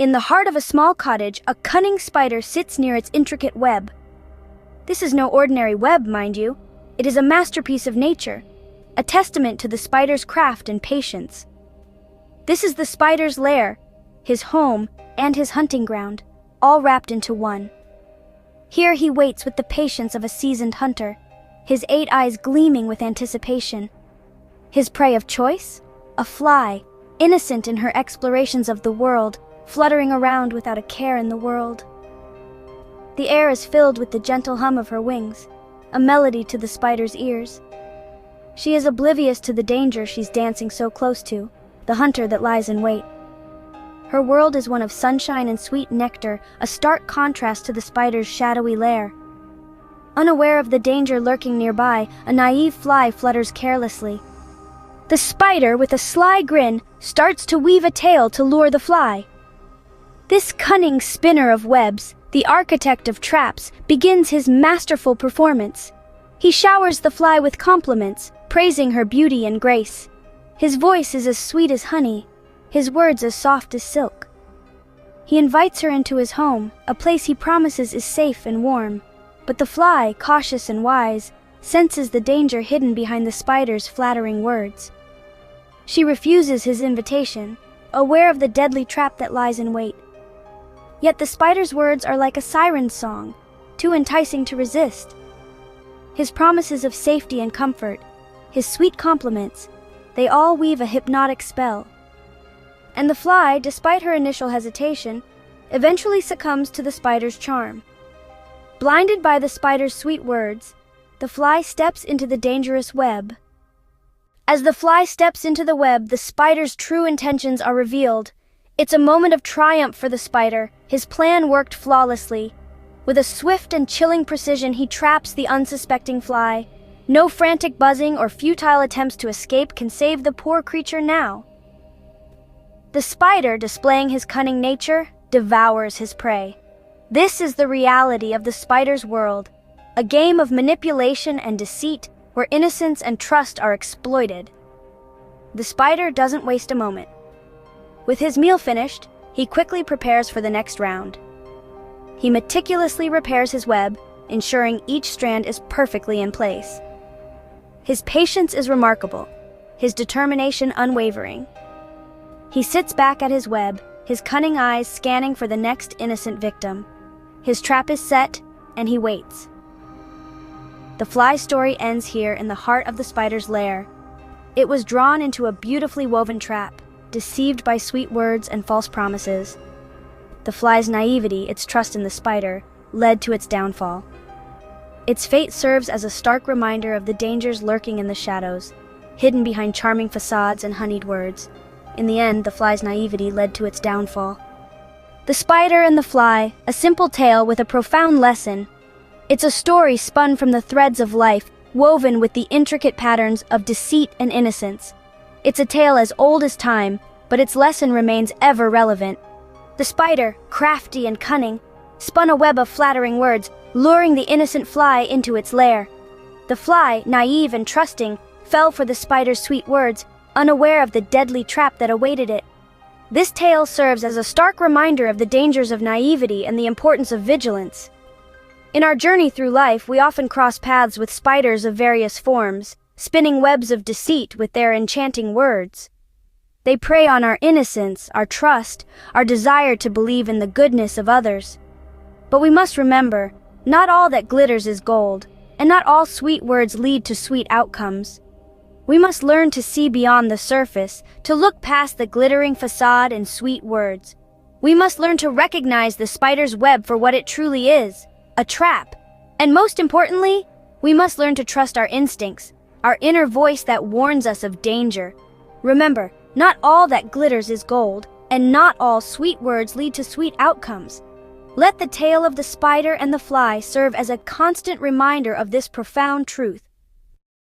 In the heart of a small cottage, a cunning spider sits near its intricate web. This is no ordinary web, mind you. It is a masterpiece of nature, a testament to the spider's craft and patience. This is the spider's lair, his home, and his hunting ground, all wrapped into one. Here he waits with the patience of a seasoned hunter, his 8 eyes gleaming with anticipation. His prey of choice? A fly, innocent in her explorations of the world, fluttering around without a care in the world. The air is filled with the gentle hum of her wings, a melody to the spider's ears. She is oblivious to the danger she's dancing so close to, the hunter that lies in wait. Her world is one of sunshine and sweet nectar, a stark contrast to the spider's shadowy lair. Unaware of the danger lurking nearby, a naive fly flutters carelessly. The spider, with a sly grin, starts to weave a tale to lure the fly. This cunning spinner of webs, the architect of traps, begins his masterful performance. He showers the fly with compliments, praising her beauty and grace. His voice is as sweet as honey, his words as soft as silk. He invites her into his home, a place he promises is safe and warm. But the fly, cautious and wise, senses the danger hidden behind the spider's flattering words. She refuses his invitation, aware of the deadly trap that lies in wait. Yet the spider's words are like a siren's song, too enticing to resist. His promises of safety and comfort, his sweet compliments, they all weave a hypnotic spell. And the fly, despite her initial hesitation, eventually succumbs to the spider's charm. Blinded by the spider's sweet words, the fly steps into the dangerous web. As the fly steps into the web, the spider's true intentions are revealed. It's a moment of triumph for the spider. His plan worked flawlessly. With a swift and chilling precision, he traps the unsuspecting fly. No frantic buzzing or futile attempts to escape can save the poor creature now. The spider, displaying his cunning nature, devours his prey. This is the reality of the spider's world, a game of manipulation and deceit where innocence and trust are exploited. The spider doesn't waste a moment. With his meal finished, he quickly prepares for the next round. He meticulously repairs his web, ensuring each strand is perfectly in place. His patience is remarkable, his determination unwavering. He sits back at his web, his cunning eyes scanning for the next innocent victim. His trap is set, and he waits. The fly's story ends here in the heart of the spider's lair. It was drawn into a beautifully woven trap, deceived by sweet words and false promises. The fly's naivety, its trust in the spider, led to its downfall. Its fate serves as a stark reminder of the dangers lurking in the shadows, hidden behind charming facades and honeyed words. In the end, the fly's naivety led to its downfall. The Spider and the Fly, a simple tale with a profound lesson. It's a story spun from the threads of life, woven with the intricate patterns of deceit and innocence. It's a tale as old as time, but its lesson remains ever relevant. The spider, crafty and cunning, spun a web of flattering words, luring the innocent fly into its lair. The fly, naive and trusting, fell for the spider's sweet words, unaware of the deadly trap that awaited it. This tale serves as a stark reminder of the dangers of naivety and the importance of vigilance. In our journey through life, we often cross paths with spiders of various forms, spinning webs of deceit with their enchanting words. They prey on our innocence, our trust, our desire to believe in the goodness of others. But we must remember, not all that glitters is gold, and not all sweet words lead to sweet outcomes. We must learn to see beyond the surface, to look past the glittering facade and sweet words. We must learn to recognize the spider's web for what it truly is, a trap. And most importantly, we must learn to trust our instincts, our inner voice that warns us of danger. Remember, not all that glitters is gold, and not all sweet words lead to sweet outcomes. Let the tale of the spider and the fly serve as a constant reminder of this profound truth.